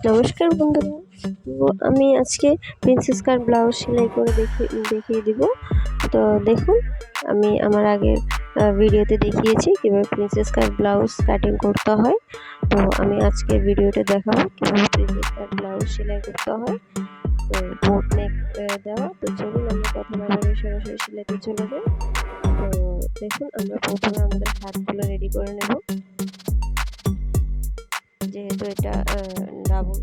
নমস্কার বন্ধুরা। তো আমি আজকে প্রিন্সেস কাট ব্লাউজ সেলাই করে দেখিয়ে দিব। তো দেখুন, আমি আমার আগের ভিডিওতে দেখিয়েছি কীভাবে প্রিন্সেস কাট ব্লাউজ কাটিং করতে হয়। তো আমি আজকের ভিডিওটা দেখাবো কীভাবে প্রিন্সেস কাট ব্লাউজ সেলাই করতে হয়। তো বোট নেক দেওয়া। তো চলুন আমরা কথা না বাড়িয়ে সরাসরি সেলাইতে চলে যাই। তো দেখুন, আমরা প্রথমে আমাদের হাতগুলো রেডি করে নেব। যেহেতু এটা ডাবল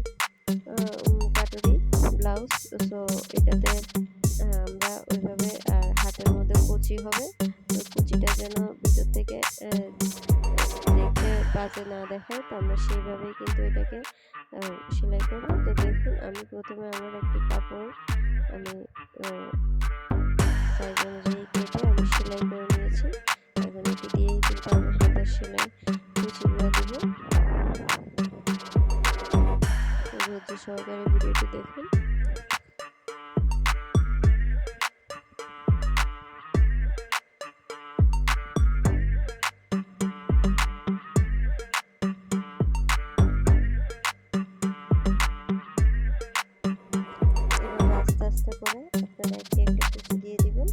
কাটরি ব্লাউজ, সো এটাতে আমরা ওইভাবে হাতের মধ্যে কুচি হবে। তো কুচিটা যেন ভিতর থেকে দেখতে বাজে না দেখায়, তো আমরা সেইভাবেই কিন্তু এটাকে সেলাই করব। তো দেখুন, আমি প্রথমে আমার একটি কাপড় আমি সাইজ অনুযায়ী কেটে আমি সেলাই করে নিয়েছি। এখন এটি দিয়েই কিন্তু আমি হাতের সেলাই কুচিগুলো দেবো। ধৈর্য সহকারে ভিডিওটি দেখুন। এভাবে আস্তে আস্তে করে আপনারা একটি একটা কুচি দিয়ে দিবেন।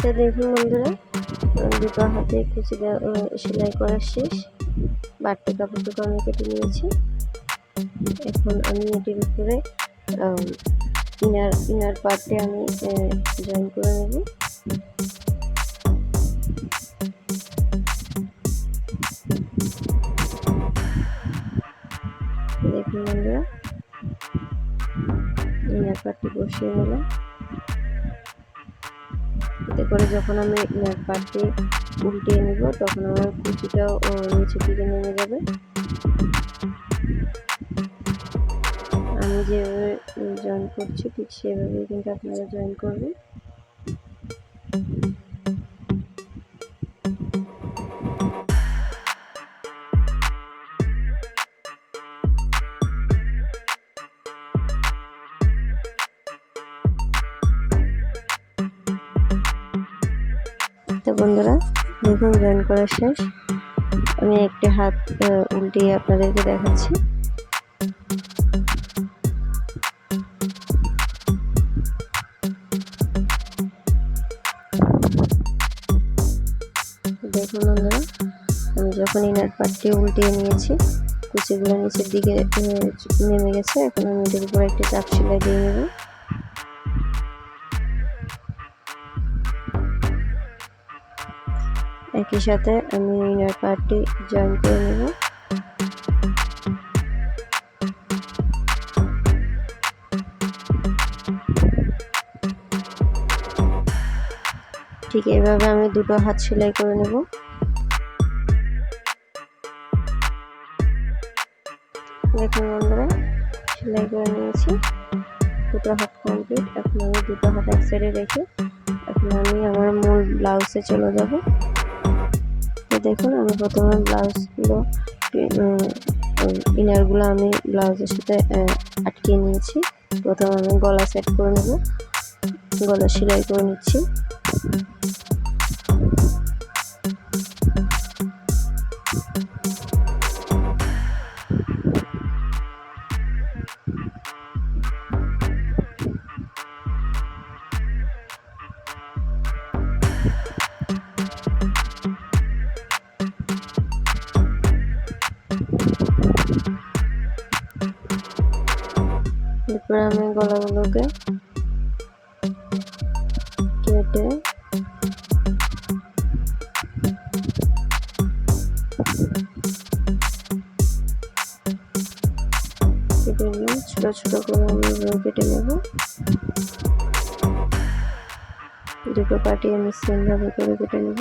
তো দেখুন বন্ধুরা, দুটো হাতে কুচি সেলাই করা শেষ। বাড়তি কাপড়টুকু আমি কেটে নিয়েছি। এখন আমি এটির উপরে ইনার পার্টে আমি জয়েন করে নেব। দেখুন বন্ধুরা, ইনার পার্টটি বসিয়ে নিলাম। এতে করে যখন আমি ইনার পার্টটি উল্টিয়ে নেব, তখন আমার কুচিটাও নিচের দিকে নেমে যাবে। আমি যেভাবে জয়েন করছি ঠিক সেভাবেই কিন্তু আপনারা জয়েন করবেন। তো বন্ধুরা দেখুন, জয়েন করা শেষ। আমি একটি হাত উল্টিয়ে আপনাদেরকে দেখাচ্ছি। দেখুন বন্ধুরা, আমি যখন ইনার পার্টটি উল্টিয়ে নিয়েছি, কুচিগুলো নিচের দিকে নেমে গেছে। এখন আমি এদের উপর একটি চাপ সেলাই দিয়ে নেব। একই সাথে আমি ইনার পার্টটি জয়েন করে নেব। ঠিক এইভাবে আমি দুটো হাত সেলাই করে নেব। দেখুন বন্ধুরা, সেলাই করে নিয়েছি, দুটো হাত কমপ্লিট। এখন আমি দুটো হাত এক সাইডে রেখে এখন আমি আমার মূল ব্লাউজে চলে যাব। তো দেখুন, আমি প্রথমে ব্লাউজগুলো ইনারগুলো আমি ব্লাউজের সাথে আটকে নিয়েছি। প্রথমে আমি গলা সেট করে নেব, গলা সেলাই করে নিচ্ছি। এরপরে আমি গলাগুলোকে কেটে ছোট ছোট করে আমি কেটে নেব। দুটো পাটি আমি সেমভাবে করে কেটে নেব।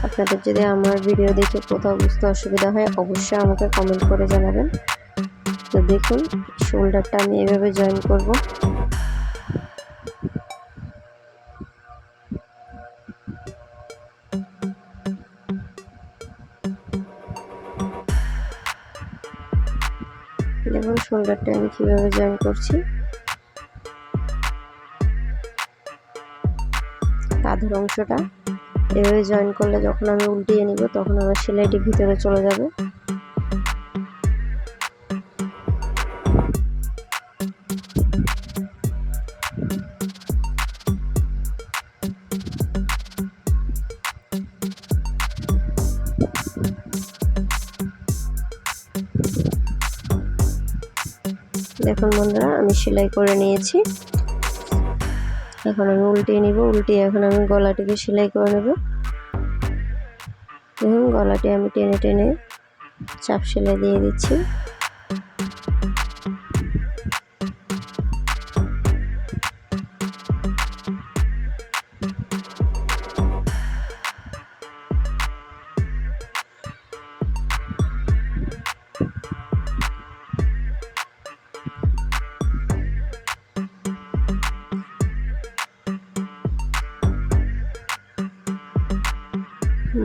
আপনাদের যদি আমার ভিডিও দেখে কোথাও বুঝতে অসুবিধা হয় অবশ্যই আমাকে কমেন্ট করে জানাবেন। তো দেখুন শোল্ডারটা আমি এভাবে জয়েন করব। দেখুন শোল্ডারটা আমি কিভাবে জয়েন করছি। কাঁধের অংশটা এভাবে জয়েন করলে যখন আমি উল্টিয়ে নিব তখন আমার সেলাইটি ভিতরে চলে যাবে। দেখুন বন্ধুরা আমি সেলাই করে নিয়েছি। এখন আমি উল্টিয়ে নিব। উল্টিয়ে এখন আমি গলাটিকে সেলাই করে নেব। দেখুন গলাটি আমি টেনে টেনে চাপ সেলাই দিয়ে দিচ্ছি।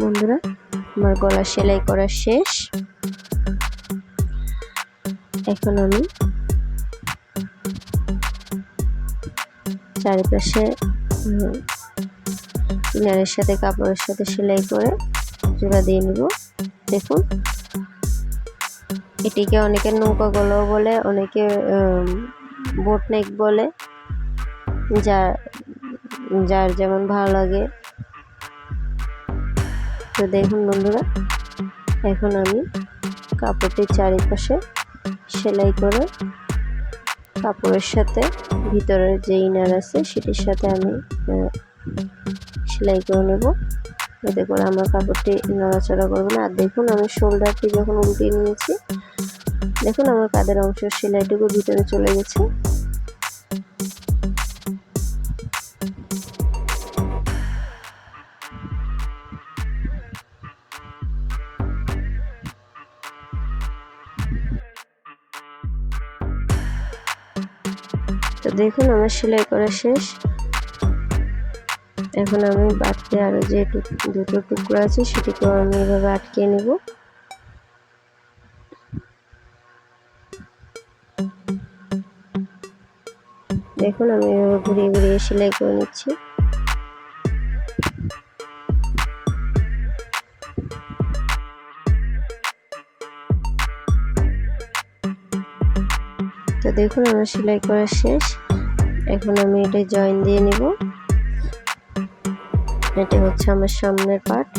বন্ধুরা আমার গলা সেলাই করা শেষ। এখন আমি চারিপাশে কিনারের সাথে কাপড়ের সাথে সেলাই করে জোড়া দিয়ে নিব। দেখুন এটিকে অনেকে নৌকা গলাও বলে, অনেকে বোট নেক বলে, যার যেমন ভালো লাগে। তো দেখুন বন্ধুরা এখন আমি কাপড়টির চারিপাশে সেলাই করে কাপড়ের সাথে ভিতরের যে ইনার আছে সেটির সাথে আমি সেলাই করে নেব, এতে করে আমার কাপড়টি নড়াচড়া করবে না। আর দেখুন আমি শোল্ডারটি যখন উল্টিয়ে নিয়েছি দেখুন আমার কাঁধের অংশের সেলাইটুকু ভিতরে চলে গেছে। তো দেখুন আমার সেলাই করা শেষ। এখন আমি বাড়তে আরো যে দুটো টুকরো আছে সেটিকেও আমি এভাবে আটকে নেব। দেখুন আমি এভাবে ঘুরিয়ে ঘুরিয়ে সেলাই করে নিচ্ছি। তো দেখুন আমার সেলাই করা শেষ। এখন আমি এটা জয়েন দিয়ে নিব। এটা হচ্ছে আমার সামনের পার্ট।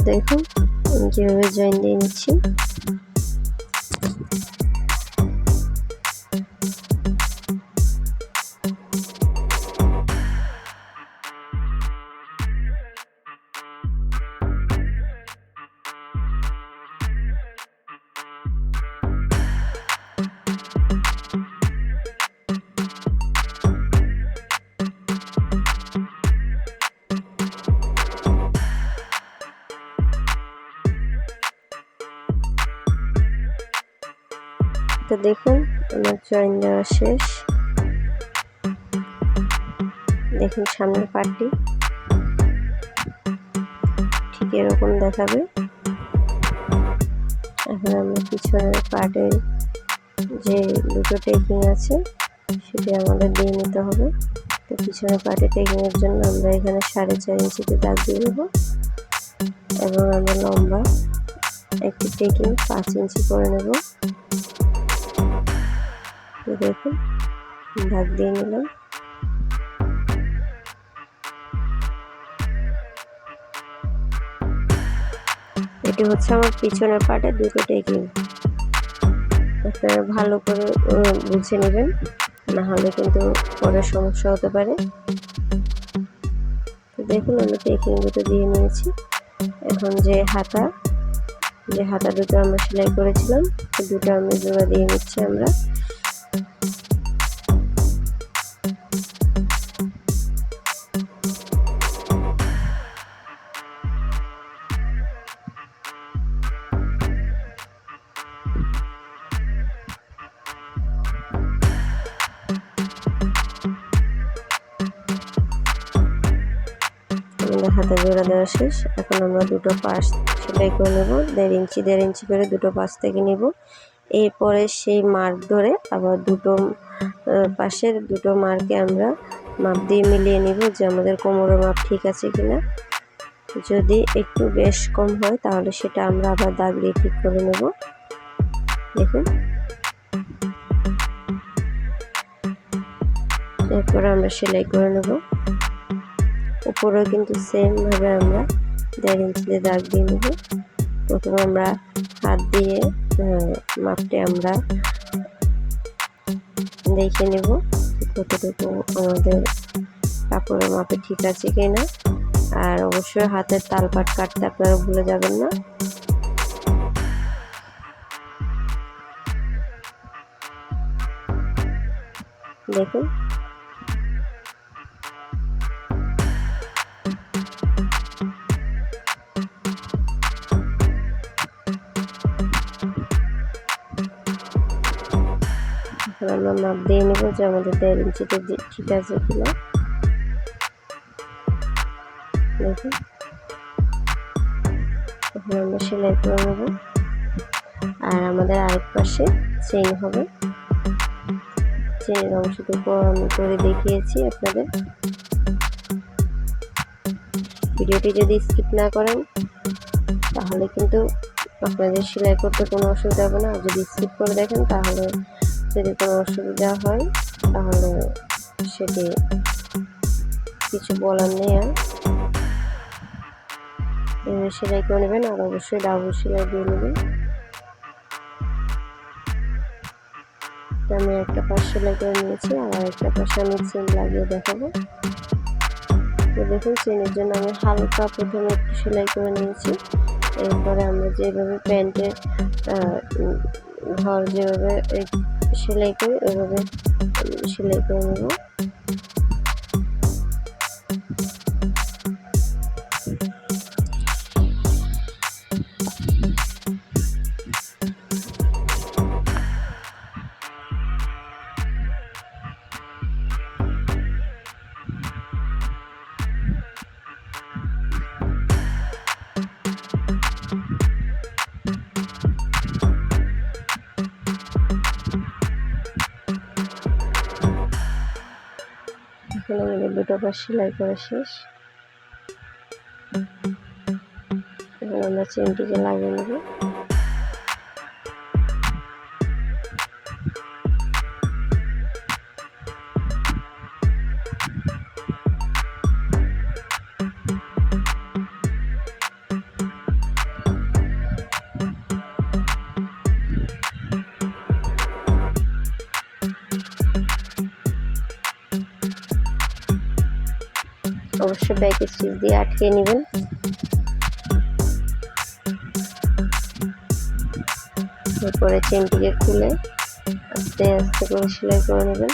দেখুন আমি কিভাবে জয়েন দিয়ে নিচ্ছি। তো দেখুন আমার জয়েন দেওয়া শেষ। দেখুন সামনের পার্টটি ঠিক এরকম দেখাবে। এখন আমরা পিছনের পার্টের যে দুটো টেকিং আছে সেটি আমাদের দিয়ে নিতে হবে। তো পিছনের পার্টে টেকিংয়ের জন্য আমরা এখানে 4.5 ইঞ্চিতে দাগ দিয়ে দেব এবং আমরা লম্বা একটি টেকিং 5 ইঞ্চি করে নেব। তো দেখুন দাগ দিয়ে নিলাম। এটি হচ্ছে আমার পিছনের পার্টে দুটো টেকিং। আপনারা ভালো করে বুঝে নেবেন, না হলে কিন্তু পরে সমস্যা হতে পারে। তো দেখুন আমি টেকিং দুটো দিয়ে নিয়েছি। এখন যে হাতা দুটো আমরা সেলাই করেছিলাম দুটো আমি জোড়া দিয়ে নিচ্ছি আমরা। হাতে জোড়া দেওয়া শেষ। এখন আমরা দুটো পাশ সেলাই করে নেব, 1.5 ইঞ্চি করে দুটো পাশ থেকে নিব। এরপরে সেই মার্ক ধরে আবার দুটো পাশের দুটো মার্কে আমরা মাপ দিয়ে মিলিয়ে নিব যে আমাদের কোমরের মাপ ঠিক আছে কিনা। যদি একটু বেশ কম হয় তাহলে সেটা আমরা আবার দাগ দিয়ে ঠিক করে নেব। দেখুন, এরপর আমরা সেলাই করে নেব। উপরেও কিন্তু সেম ভাবে আমরা 1.5 ইঞ্চি দিয়ে দাগ দিয়ে নেব। প্রথমে আমরা হাত দিয়ে মাপটা আমরা দেখে নেব কতটুকু আমাদের কাপড়ের মাপে ঠিক আছে কিনা। আর অবশ্যই হাতের তালপাট কাটতে আপনারা ভুলে যাবেন না। দেখুন, এখন আমরা মাপ দিয়ে নেব যে আমাদের 1.5 ইঞ্চিতে ঠিক আছে কিনা। দেখুন, এখন আমরা সেলাই করে নেব। আর আমাদের আরেক পাশে চেইন হবে, চেইনের অংশটুকু আমি করে দেখিয়েছি আপনাদের। ভিডিওটি যদি স্কিপ না করেন তাহলে কিন্তু আপনাদের সেলাই করতে কোনো অসুবিধা হবে না। আর যদি স্কিপ করে দেখেন তাহলে যদি কোনো অসুবিধা হয় তাহলে সেটি কিছু বলার নেই। আর এভাবে সেলাই করে নেবেন, আর অবশ্যই ডাবল সেলাই দিয়ে নেবেন। আমি একটা পাশ সেলাই করে নিয়েছি, আর একটা পাশে আমি চেন লাগিয়ে দেখাবো। তো দেখুন, চেনের জন্য আমি হালকা প্রথমে একটু সেলাই করে নিয়েছি। এরপরে আমরা যেভাবে প্যান্টের ঘর যেভাবে সেলাই করি ওইভাবে সেলাই করে নেব। এখন আমাদের দুটো পাশ সেলাই করা শেষ। এখন আমরা চেনটিকে লাগিয়ে নেব। অবশ্যই ব্যাক স্টিচ দিয়ে আটকে নেবেন। এরপরে চেনটিকে খুলে আস্তে আস্তে করে সেলাই করে নেবেন।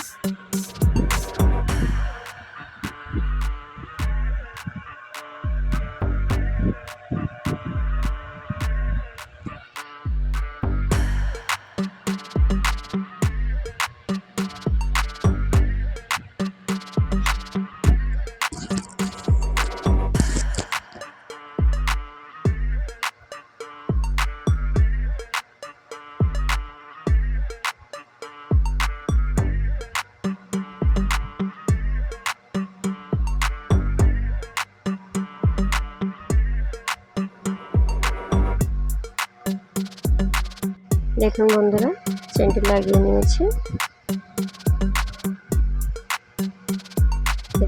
দেখুন বন্ধুরা, চেনটি লাগিয়ে নিয়েছি।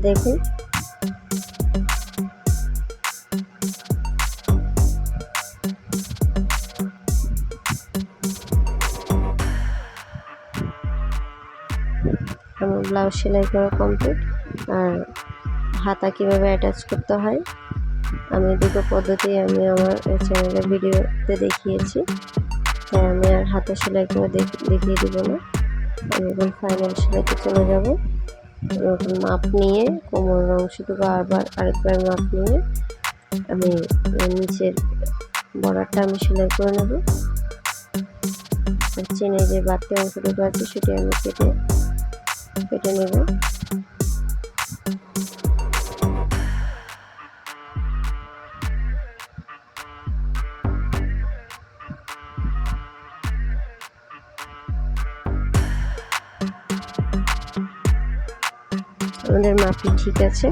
দেখুন, আমার ব্লাউজ সেলাই করা কমপ্লিট। আর হাতা কীভাবে অ্যাটাচ করতে হয় আমি দুটো পদ্ধতি আমি আমার চ্যানেলের ভিডিওতে দেখিয়েছি, তাই আমি আর হাতা সেলাই করে দেখিয়ে দিব না। আমি এখন ফাইনাল সেলাইতে চলে যাব। এখন মাপ নিয়ে কোমরের অংশটুকু আরেকবার মাপ নিয়ে আমি নিচের বর্ডারটা আমি সেলাই করে নেব। চেনে যে বাড়তি অংশটুকু আছে সেটি আমি কেটে নেব। আমাদের মাপটি ঠিক আছে।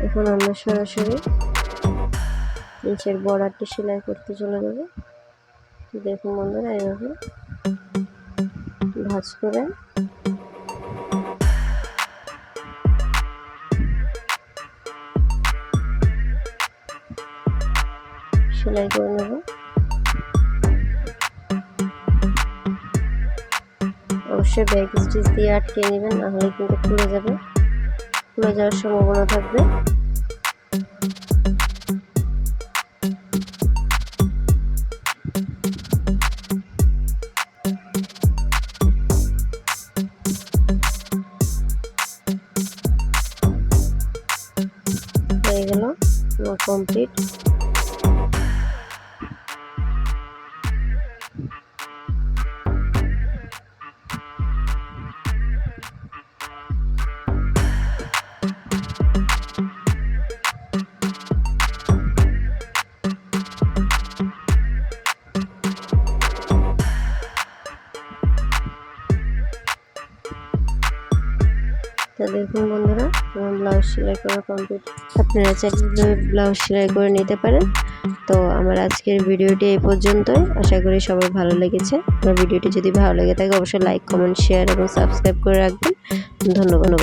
এখন আমরা সরাসরি নিচের বর্ডারটি সেলাই করতে চলে যাব। দেখুন বন্ধুরা, এইভাবে ভাঁজ করে সেলাই করে নেব। অবশ্যই ব্যাক স্টিচ দিয়ে আটকে নেবেন, নাহলে কিন্তু খুলে যাবে, খুলে যাওয়ার সম্ভাবনা থাকবে। হয়ে গেল আমার কমপ্লিট। তো দেখুন বন্ধুরা, আমার ব্লাউজ সেলাই করা কমপ্লিট। আপনারা চাইলে ব্লাউজ সেলাই করে নিতে পারেন। তো আমার আজকের ভিডিওটি এই পর্যন্তই। আশা করি সবার ভালো লেগেছে। আমার ভিডিওটি যদি ভালো লেগে থাকে অবশ্যই লাইক, কমেন্ট, শেয়ার এবং সাবস্ক্রাইব করে রাখবেন। ধন্যবাদ।